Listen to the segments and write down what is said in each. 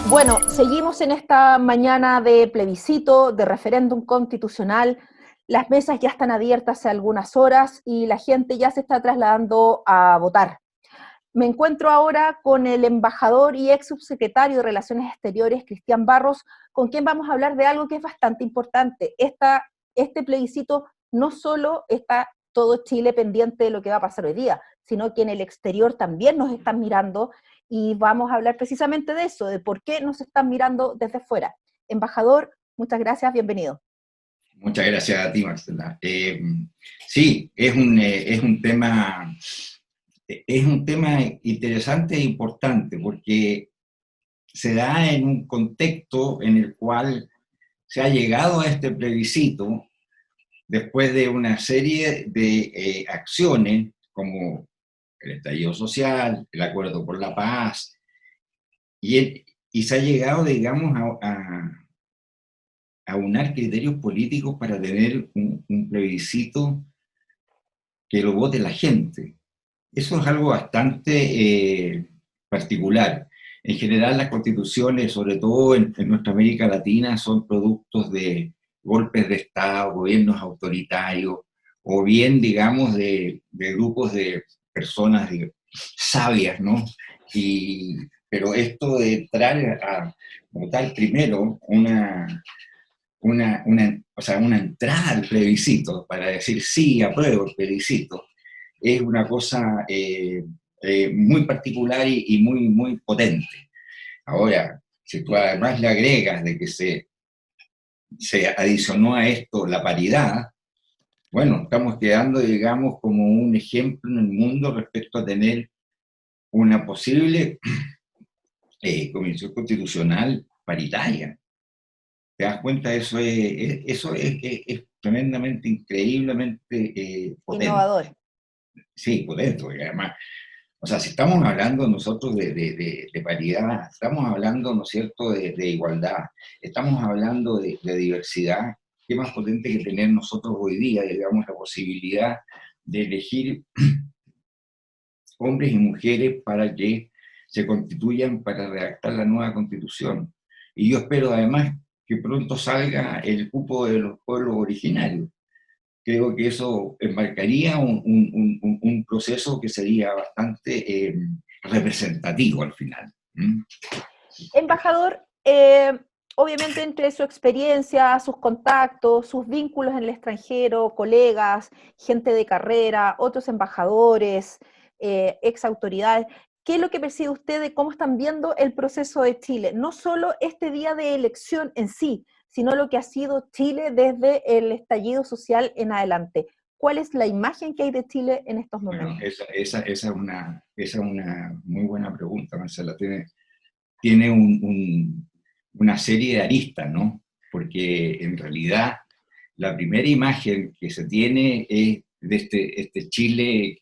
Bueno, seguimos en esta mañana de plebiscito, de referéndum constitucional. Las mesas ya están abiertas hace algunas horas y la gente ya se está trasladando a votar. Me encuentro ahora con el embajador y ex subsecretario de Relaciones Exteriores, Cristian Barros, con quien vamos a hablar de algo que es bastante importante. Este plebiscito no solo está todo Chile pendiente de lo que va a pasar hoy día, sino que en el exterior también nos están mirando y vamos a hablar precisamente de eso, de por qué nos están mirando desde fuera. Embajador, muchas gracias, bienvenido. Muchas gracias a ti, Marcela. Sí, es un tema interesante e importante porque se da en un contexto en el cual se ha llegado a este plebiscito después de una serie de acciones como el estallido social, el acuerdo por la paz, y se ha llegado, digamos, aunar criterios políticos para tener un plebiscito que lo vote la gente. Eso es algo bastante particular. En general, las constituciones, sobre todo en nuestra América Latina, son productos de golpes de Estado, gobiernos autoritarios, o bien, digamos, de grupos de personas sabias, ¿no? Pero esto de entrar a votar primero una entrada al plebiscito para decir sí, apruebo el plebiscito, es una cosa muy particular y muy, muy potente. Ahora, si tú además le agregas de que se adicionó a esto la paridad, bueno, estamos quedando, digamos, como un ejemplo en el mundo respecto a tener una posible convención constitucional paritaria. ¿Te das cuenta? Eso es tremendamente, increíblemente potente. Innovador. Sí, potente, porque además, o sea, si estamos hablando nosotros de paridad, estamos hablando, ¿no es cierto?, de igualdad, estamos hablando de diversidad. ¿Qué más potente que tener nosotros hoy día, digamos, la posibilidad de elegir hombres y mujeres para que se constituyan para redactar la nueva constitución? Y yo espero además que pronto salga el cupo de los pueblos originarios. Creo que eso embarcaría un proceso que sería bastante representativo al final. ¿Mm? Embajador, obviamente entre su experiencia, sus contactos, sus vínculos en el extranjero, colegas, gente de carrera, otros embajadores, ex autoridades, ¿qué es lo que percibe usted de cómo están viendo el proceso de Chile? No solo este día de elección en sí, sino lo que ha sido Chile desde el estallido social en adelante. ¿Cuál es la imagen que hay de Chile en estos Bueno, momentos? esa es una muy buena pregunta, Marcela. Tiene una serie de aristas, ¿no? Porque en realidad la primera imagen que se tiene es de este Chile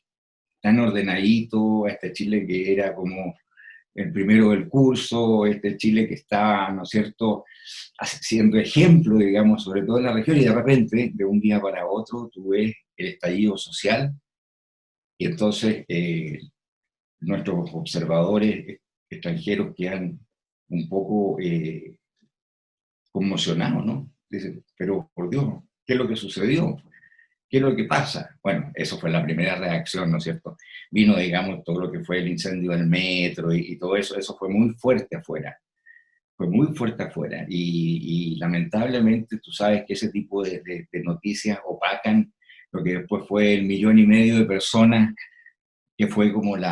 tan ordenadito, este Chile que era como el primero del curso, este Chile que estaba, ¿no es cierto?, siendo ejemplo, digamos, sobre todo en la región, y de repente, de un día para otro, tú ves el estallido social, y entonces nuestros observadores extranjeros quedan un poco conmocionados, ¿no? Dicen, pero por Dios, ¿qué es lo que sucedió? ¿Qué es lo que pasa? Bueno, eso fue la primera reacción, ¿no es cierto? Vino, digamos, todo lo que fue el incendio del metro y todo eso, eso fue muy fuerte afuera, fue muy fuerte afuera. Y lamentablemente tú sabes que ese tipo de noticias opacan lo que después fue el 1,5 millones de personas, que fue como el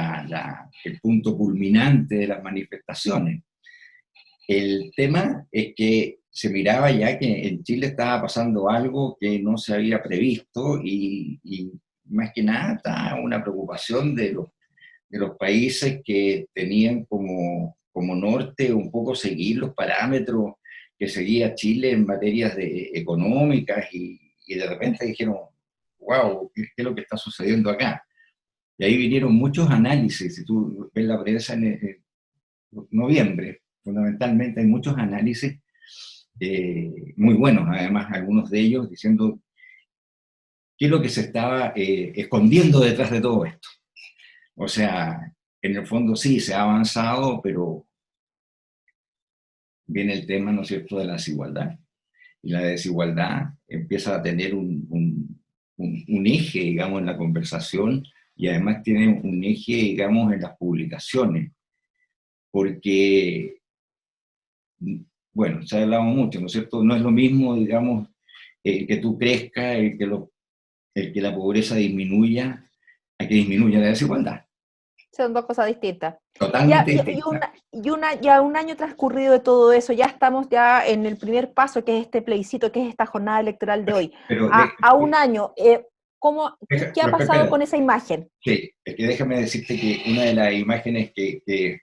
punto culminante de las manifestaciones. El tema es que se miraba ya que en Chile estaba pasando algo que no se había previsto y más que nada está una preocupación de los países que tenían como norte un poco seguir los parámetros que seguía Chile en materias económicas y de repente dijeron, wow, ¿qué es lo que está sucediendo acá? Y ahí vinieron muchos análisis, si tú ves la prensa en noviembre, fundamentalmente hay muchos análisis muy buenos, además algunos de ellos diciendo qué es lo que se estaba escondiendo detrás de todo esto. O sea, en el fondo sí, se ha avanzado, pero viene el tema, ¿no es cierto?, de la desigualdad. Y la desigualdad empieza a tener un eje, digamos, en la conversación y además tiene un eje, digamos, en las publicaciones. Porque, bueno, se ha hablado mucho, ¿no es cierto? No es lo mismo, digamos, que tú crezcas, el que la pobreza disminuya, a que disminuya la desigualdad. Son dos cosas distintas. Totalmente distinta. Ya un año transcurrido de todo eso, ya estamos ya en el primer paso, que es este plebiscito, que es esta jornada electoral de hoy. Pero A un año, ¿qué ha pero pasado espera, con esa imagen? sí, es que déjame decirte que una de las imágenes que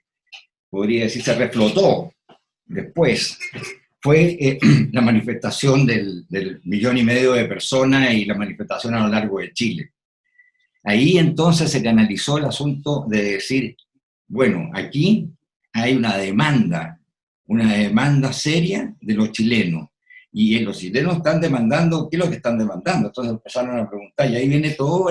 podría decir se reflotó después fue la manifestación del 1,5 millones de personas y la manifestación a lo largo de Chile. Ahí entonces se canalizó el asunto de decir, bueno, aquí hay una demanda seria de los chilenos. Y los chilenos están demandando, ¿qué es lo que están demandando? Entonces empezaron a preguntar, y ahí viene todo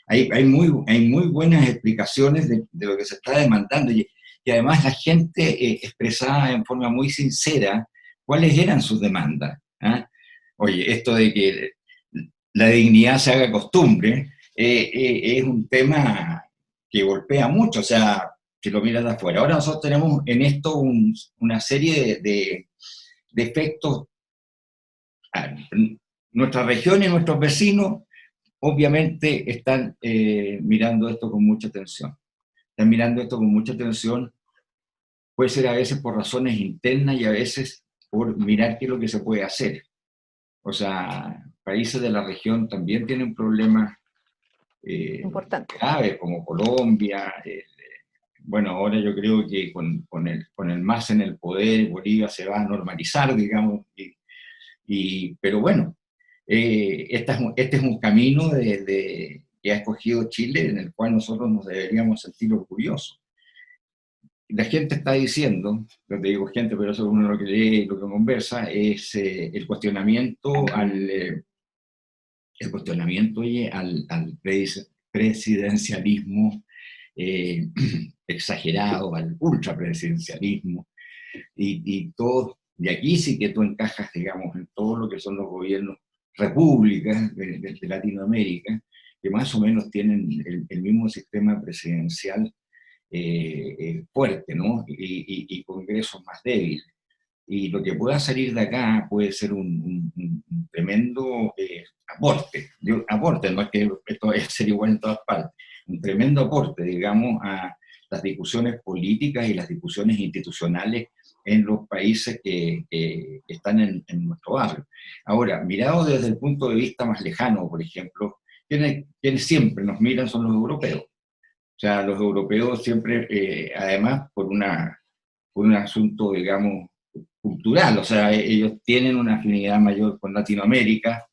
hay muy buenas explicaciones de lo que se está demandando. Y además la gente expresaba en forma muy sincera cuáles eran sus demandas. ¿Ah? Oye, esto de que la dignidad se haga costumbre, es un tema que golpea mucho, o sea, si lo miras de afuera. Ahora nosotros tenemos en esto una serie de efectos. Ah, nuestra región y nuestros vecinos obviamente están mirando esto con mucha atención. Están mirando esto con mucha atención, puede ser a veces por razones internas y a veces por mirar qué es lo que se puede hacer. O sea, países de la región también tienen problemas Importante. graves, como Colombia. Bueno, ahora yo creo que con el MAS en el poder, Bolivia se va a normalizar, digamos, pero bueno, este es un camino que ha escogido Chile en el cual nosotros nos deberíamos sentir orgullosos. La gente está diciendo, no te digo gente, pero eso uno lo que lee y lo que conversa, es el cuestionamiento, oye, al presidencialismo eh, exagerado, al ultrapresidencialismo, todo, y aquí sí que tú encajas, digamos, en todo lo que son los gobiernos, repúblicas de Latinoamérica, que más o menos tienen el mismo sistema presidencial fuerte, ¿no? Y congresos más débiles. Y lo que pueda salir de acá puede ser un tremendo aporte. Aporte, no es que esto va a ser igual en todas partes, un tremendo aporte, digamos, a las discusiones políticas y las discusiones institucionales en los países que están en nuestro barrio. Ahora, mirado desde el punto de vista más lejano, por ejemplo, quienes siempre nos miran son los europeos. O sea, los europeos siempre, además, por un asunto, digamos, cultural, o sea, ellos tienen una afinidad mayor con Latinoamérica,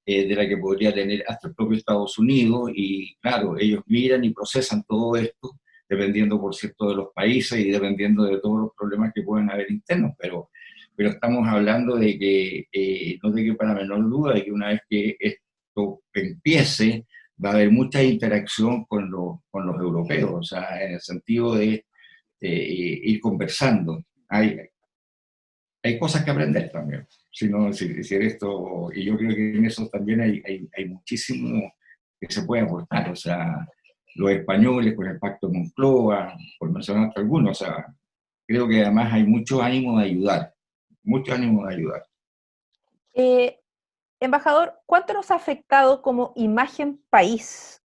de la que podría tener hasta el propio Estados Unidos, y claro, ellos miran y procesan todo esto, dependiendo, por cierto, de los países y dependiendo de todos los problemas que pueden haber internos, pero estamos hablando de que, no te quepa la menor duda de que una vez que esto empiece, va a haber mucha interacción con los europeos, o sea, en el sentido de ir conversando. Hay cosas que aprender también. Si esto, y yo creo que en eso también hay muchísimo que se puede aportar. O sea, los españoles con el Pacto de Moncloa, por mencionar algunos, o sea, creo que además hay mucho ánimo de ayudar, mucho ánimo de ayudar. Eh, Embajador, ¿cuánto nos ha afectado como imagen país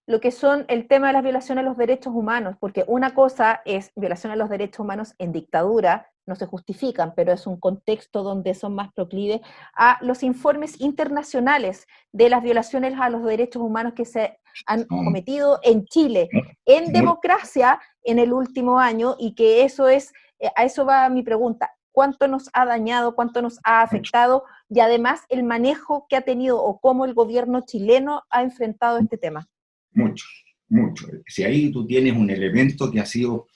lo que son el tema de las violaciones a los derechos humanos? Porque una cosa es violación a los derechos humanos en dictadura, no se justifican, pero es un contexto donde son más proclives a los informes internacionales de las violaciones a los derechos humanos que se han cometido en Chile, en democracia en el último año, y que eso es, a eso va mi pregunta. ¿Cuánto nos ha dañado, cuánto nos ha afectado, y además el manejo que ha tenido o cómo el gobierno chileno ha enfrentado este tema? Mucho, mucho. Si ahí tú tienes un elemento que ha sido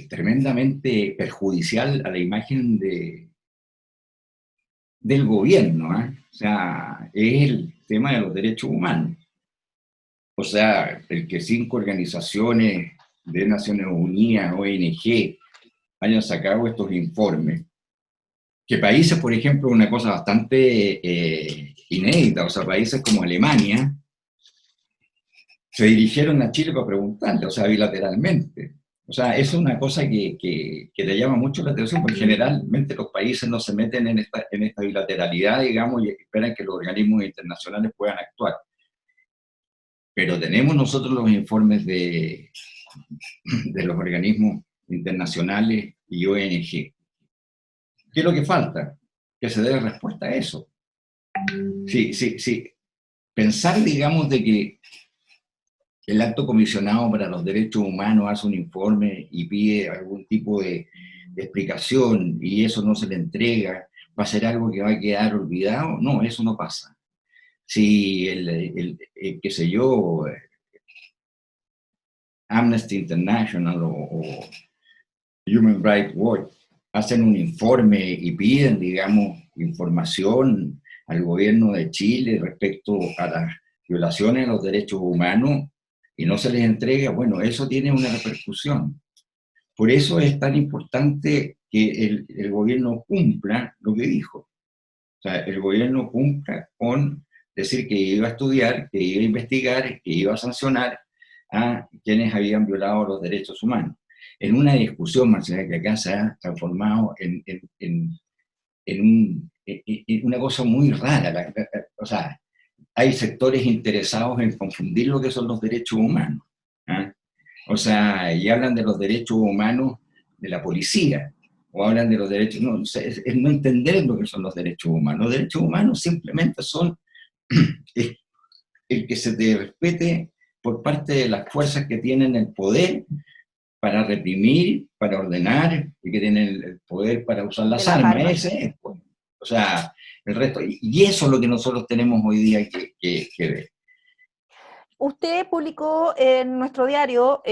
tremendamente perjudicial a la imagen del gobierno, ¿eh? O sea, es el tema de los derechos humanos. O sea, el que 5 organizaciones de Naciones Unidas, ONG, hayan sacado estos informes, que países, por ejemplo, una cosa bastante inédita, o sea, países como Alemania, se dirigieron a Chile para preguntarle, o sea, bilateralmente. O sea, es una cosa que le llama mucho la atención, porque generalmente los países no se meten en esta bilateralidad, digamos, y esperan que los organismos internacionales puedan actuar. Pero tenemos nosotros los informes de los organismos internacionales y ONG. ¿Qué es lo que falta? Que se dé respuesta a eso. Sí, sí, sí. Pensar, digamos, de que el alto comisionado para los derechos humanos hace un informe y pide algún tipo de explicación y eso no se le entrega, va a ser algo que va a quedar olvidado. No, eso no pasa. Si qué sé yo, Amnesty International o Human Rights Watch hacen un informe y piden, digamos, información al gobierno de Chile respecto a las violaciones a los derechos humanos y no se les entrega, bueno, eso tiene una repercusión. Por eso es tan importante que el gobierno cumpla lo que dijo. O sea, el gobierno cumpla con decir que iba a estudiar, que iba a investigar, que iba a sancionar a quienes habían violado los derechos humanos. En una discusión, Marcela, que acá se ha transformado en una cosa muy rara. O sea, hay sectores interesados en confundir lo que son los derechos humanos. ¿Ah? O sea, y hablan de los derechos humanos de la policía, o hablan de los derechos, no, o sea, es no entender lo que son los derechos humanos. Los derechos humanos simplemente son el que se te respete por parte de las fuerzas que tienen el poder para reprimir, para ordenar, y que tienen el poder para usar las armas. Ese es, pues. O sea, el resto, y eso es lo que nosotros tenemos hoy día que ver. Usted publicó en nuestro diario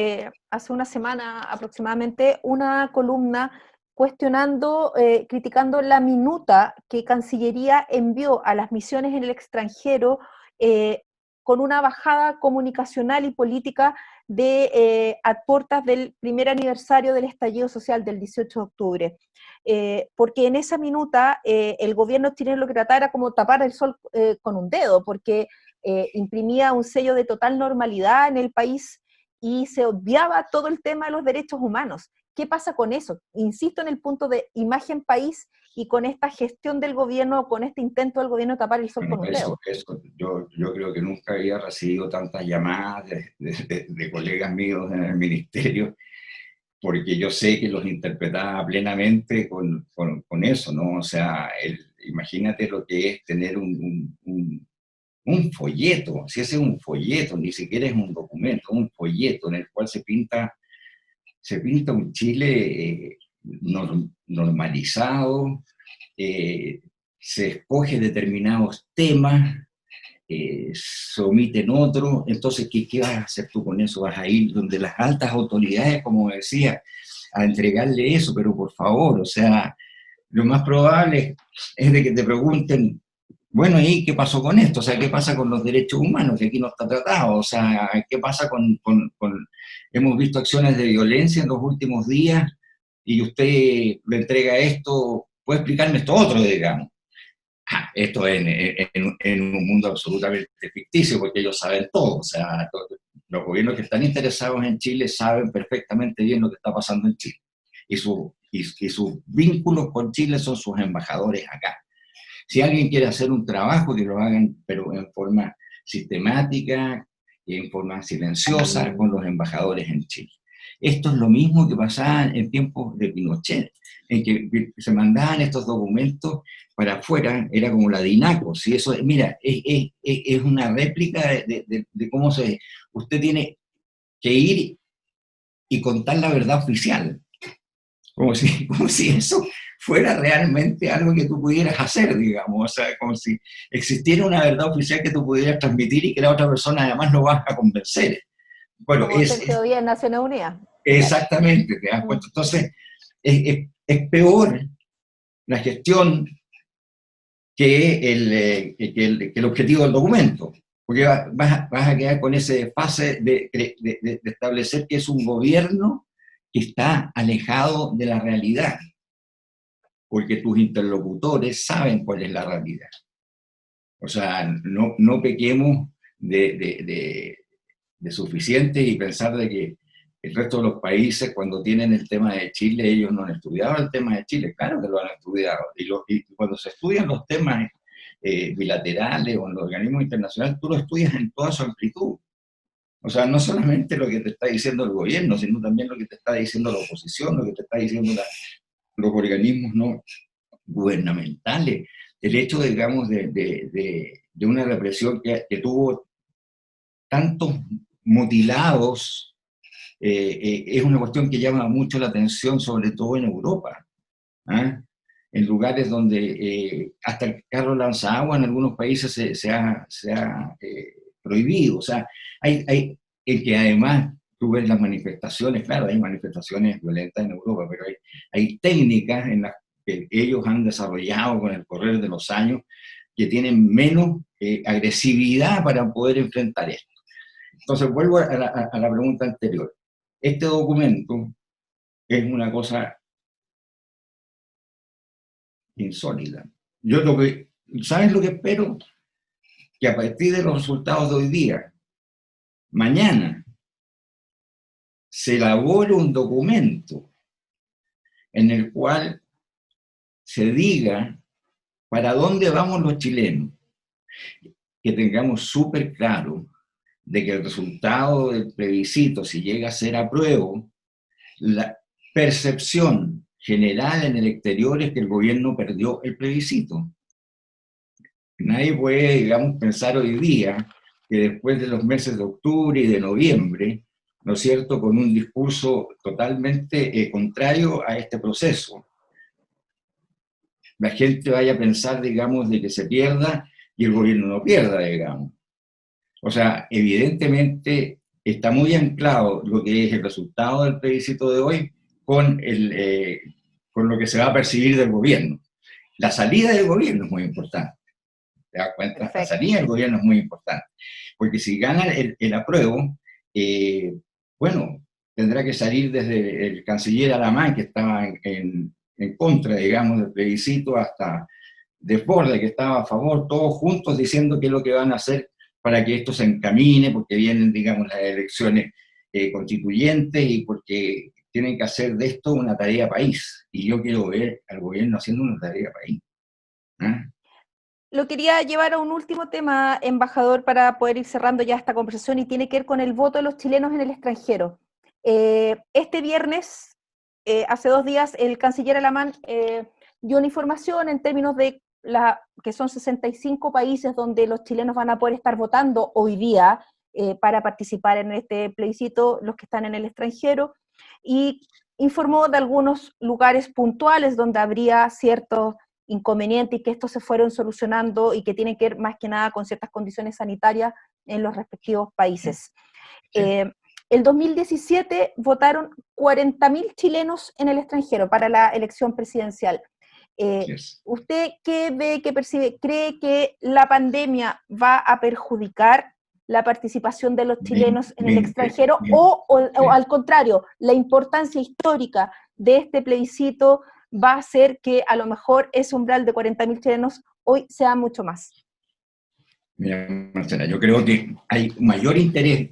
hace una semana aproximadamente una columna cuestionando, criticando la minuta que Cancillería envió a las misiones en el extranjero con una bajada comunicacional y política a puertas del primer aniversario del estallido social del 18 de octubre. Porque en esa minuta el gobierno chileno lo que trataba era como tapar el sol con un dedo, porque imprimía un sello de total normalidad en el país y se obviaba todo el tema de los derechos humanos. ¿Qué pasa con eso? Insisto en el punto de imagen país y con esta gestión del gobierno, con este intento del gobierno de tapar el sol con un dedo. Yo creo que nunca había recibido tantas llamadas de colegas míos en el ministerio, porque yo sé que los interpretaba plenamente con eso, ¿no? O sea, imagínate lo que es tener un folleto, si ese es un folleto, ni siquiera es un documento, un folleto en el cual se pinta un Chile normalizado, se escoge determinados temas, se omiten otros, entonces, ¿qué vas a hacer tú con eso? Vas a ir donde las altas autoridades, como decía, a entregarle eso, pero por favor, o sea, lo más probable es de que te pregunten, bueno, ¿y qué pasó con esto? O sea, ¿qué pasa con los derechos humanos? Que aquí no está tratado. O sea, ¿qué pasa hemos visto acciones de violencia en los últimos días y usted le entrega esto, puede explicarme esto otro, digamos. Esto en un mundo absolutamente ficticio, porque ellos saben todo. O sea, los gobiernos que están interesados en Chile saben perfectamente bien lo que está pasando en Chile. Y sus vínculos con Chile son sus embajadores acá. Si alguien quiere hacer un trabajo, que lo hagan, pero en forma sistemática y en forma silenciosa con los embajadores en Chile. Esto es lo mismo que pasaba en tiempos de Pinochet, en que se mandaban estos documentos para afuera, era como la DINACO. Si eso, mira, es una réplica de cómo usted tiene que ir y contar la verdad oficial. Como si eso fuera realmente algo que tú pudieras hacer, digamos, o sea, como si existiera una verdad oficial que tú pudieras transmitir y que la otra persona además lo vas a convencer. Bueno, como hacer teoría en Naciones Unidas. Exactamente, te das cuenta. Entonces, es peor la gestión que el objetivo del documento, porque vas a quedar con ese fase de establecer que es un gobierno que está alejado de la realidad, porque tus interlocutores saben cuál es la realidad. O sea, no pequemos de suficiente y pensar de que el resto de los países, cuando tienen el tema de Chile, ellos no han estudiado el tema de Chile. Claro que lo han estudiado. Y cuando se estudian los temas bilaterales o en los organismos internacionales, tú lo estudias en toda su amplitud. O sea, no solamente lo que te está diciendo el gobierno, sino también lo que te está diciendo la oposición, lo que te está diciendo los organismos no gubernamentales. El hecho, digamos, de una represión que tuvo tantos mutilados, es una cuestión que llama mucho la atención, sobre todo en Europa, ¿ah? En lugares donde hasta el carro lanzagua en algunos países se ha prohibido. O sea, en que además tú ves las manifestaciones, claro, hay manifestaciones violentas en Europa, pero hay técnicas en las que ellos han desarrollado con el correr de los años que tienen menos agresividad para poder enfrentar esto. Entonces, vuelvo a la pregunta anterior. Este documento es una cosa insólita. ¿Sabes lo que espero? Que a partir de los resultados de hoy día, mañana, se elabore un documento en el cual se diga para dónde vamos los chilenos, que tengamos súper claro de que el resultado del plebiscito, si llega a ser apruebo, la percepción general en el exterior es que el gobierno perdió el plebiscito. Nadie puede, digamos, pensar hoy día que después de los meses de octubre y de noviembre, ¿no es cierto?, con un discurso totalmente contrario a este proceso, la gente vaya a pensar, digamos, de que se pierda y el gobierno no pierda, digamos. O sea, evidentemente está muy anclado lo que es el resultado del plebiscito de hoy con lo que se va a percibir del gobierno. La salida del gobierno es muy importante. ¿Te das cuenta? Perfecto. La salida del gobierno es muy importante. Porque si gana el apruebo, bueno, tendrá que salir desde el canciller Alamán, que estaba en contra, digamos, del plebiscito, hasta Desbordes, que estaba a favor, todos juntos diciendo qué es lo que van a hacer para que esto se encamine, porque vienen, digamos, las elecciones constituyentes y porque tienen que hacer de esto una tarea país. Y yo quiero ver al gobierno haciendo una tarea país. ¿Ah? Lo quería llevar a un último tema, embajador, para poder ir cerrando ya esta conversación, y tiene que ver con el voto de los chilenos en el extranjero. Este viernes, hace 2 días, el canciller Alamán dio una información en términos de que son 65 países donde los chilenos van a poder estar votando hoy día para participar en este plebiscito, los que están en el extranjero, y informó de algunos lugares puntuales donde habría ciertos inconvenientes y que estos se fueron solucionando y que tienen que ver más que nada con ciertas condiciones sanitarias en los respectivos países. Sí. El 2017 votaron 40.000 chilenos en el extranjero para la elección presidencial. ¿Usted qué ve, qué percibe? ¿Cree que la pandemia va a perjudicar la participación de los chilenos en el extranjero o al contrario, la importancia histórica de este plebiscito va a hacer que a lo mejor ese umbral de 40.000 chilenos hoy sea mucho más? Mira, Marcela, yo creo que hay mayor interés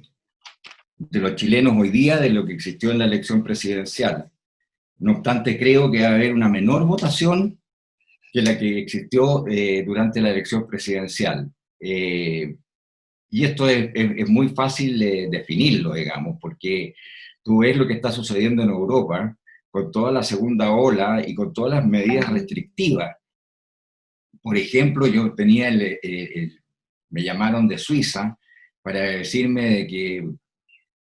de los chilenos hoy día de lo que existió en la elección presidencial. No obstante, creo que va a haber una menor votación que la que existió durante la elección presidencial. Y esto es muy fácil de definirlo, digamos, porque tú ves lo que está sucediendo en Europa con toda la segunda ola y con todas las medidas restrictivas. Por ejemplo, yo tenía me llamaron de Suiza para decirme de que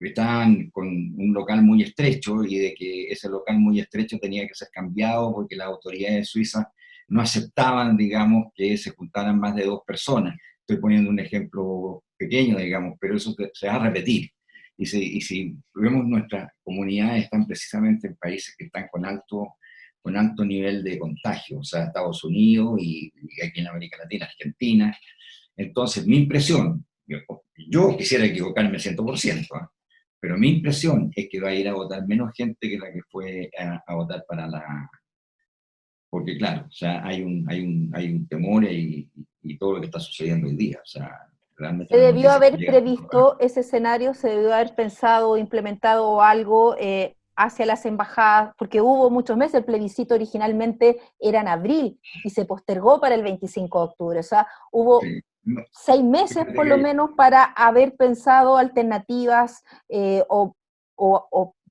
estaban con un local muy estrecho y de que ese local muy estrecho tenía que ser cambiado porque las autoridades suizas no aceptaban, digamos, que se juntaran más de 2 personas. Estoy poniendo un ejemplo pequeño, digamos, pero eso se va a repetir. Y si vemos, nuestras comunidades están precisamente en países que están con alto nivel de contagio, o sea, Estados Unidos y aquí en América Latina, Argentina. Entonces, mi impresión, yo quisiera equivocarme 100%, ¿eh? Pero mi impresión es que va a ir a votar menos gente que la que fue a votar para la... Porque claro, o sea, hay un temor y todo lo que está sucediendo hoy día. O sea, realmente Se las debió noticias que haber llegan... previsto ese escenario, se debió haber pensado, implementado algo hacia las embajadas, porque hubo muchos meses, el plebiscito originalmente era en abril y se postergó para el 25 de octubre, o sea, hubo Sí. No, 6 meses fíjate por lo que menos para haber pensado alternativas o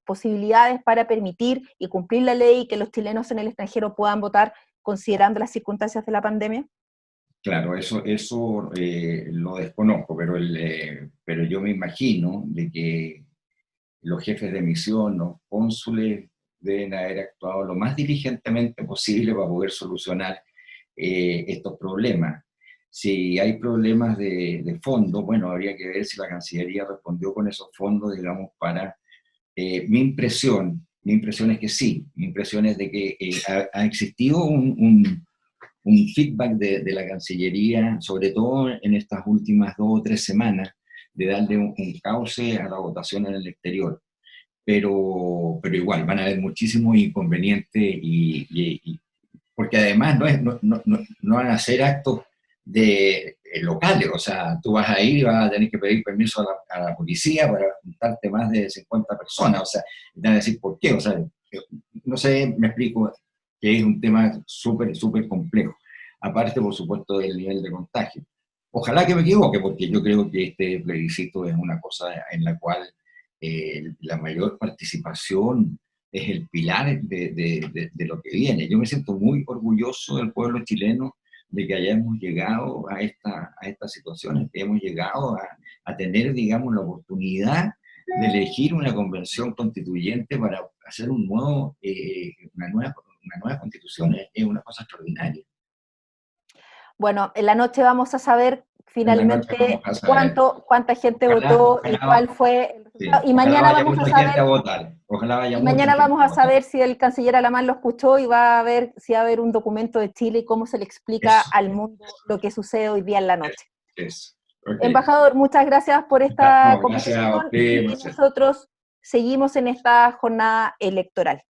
posibilidades para permitir y cumplir la ley y que los chilenos en el extranjero puedan votar considerando las circunstancias de la pandemia. claro, eso lo desconozco, pero yo me imagino de que los jefes de misión, los cónsules, deben haber actuado lo más diligentemente posible para poder solucionar estos problemas. Si hay problemas de fondo, bueno, habría que ver si la Cancillería respondió con esos fondos, digamos, para... mi impresión es que sí, mi impresión es de que ha existido un feedback de la Cancillería, sobre todo en estas últimas 2 o 3 semanas, de darle un cauce a la votación en el exterior. Pero igual, van a haber muchísimos inconvenientes porque además no van a ser actos locales, o sea, tú vas a ir y vas a tener que pedir permiso a la policía para juntarte más de 50 personas, o sea, te van a decir por qué, o sea, no sé, me explico, que es un tema súper, súper complejo, aparte, por supuesto, del nivel de contagio. Ojalá que me equivoque, porque yo creo que este plebiscito es una cosa en la cual la mayor participación es el pilar de lo que viene. Yo me siento muy orgulloso del pueblo chileno de que hayamos llegado a esta situación, que hemos llegado a tener, digamos, la oportunidad de elegir una convención constituyente para hacer una nueva constitución. Es una cosa extraordinaria. Bueno, en la noche vamos a saber En la noche vamos finalmente a saber. cuánta gente Ojalá, votó y ojalá, cuál fue el sí, resultado. Y ojalá mañana vaya vamos a mucha gente a saber, votar. Ojalá vaya y mucha mañana gente vamos a a votar. saber si el canciller Alamán lo escuchó y va a ver si va a haber un documento de Chile y cómo se le explica Eso, al mundo lo que sucede hoy día en la eso, noche. eso. Ok. Embajador, muchas gracias por esta No, gracias a conversación usted, y Marcelo. nosotros seguimos en esta jornada electoral.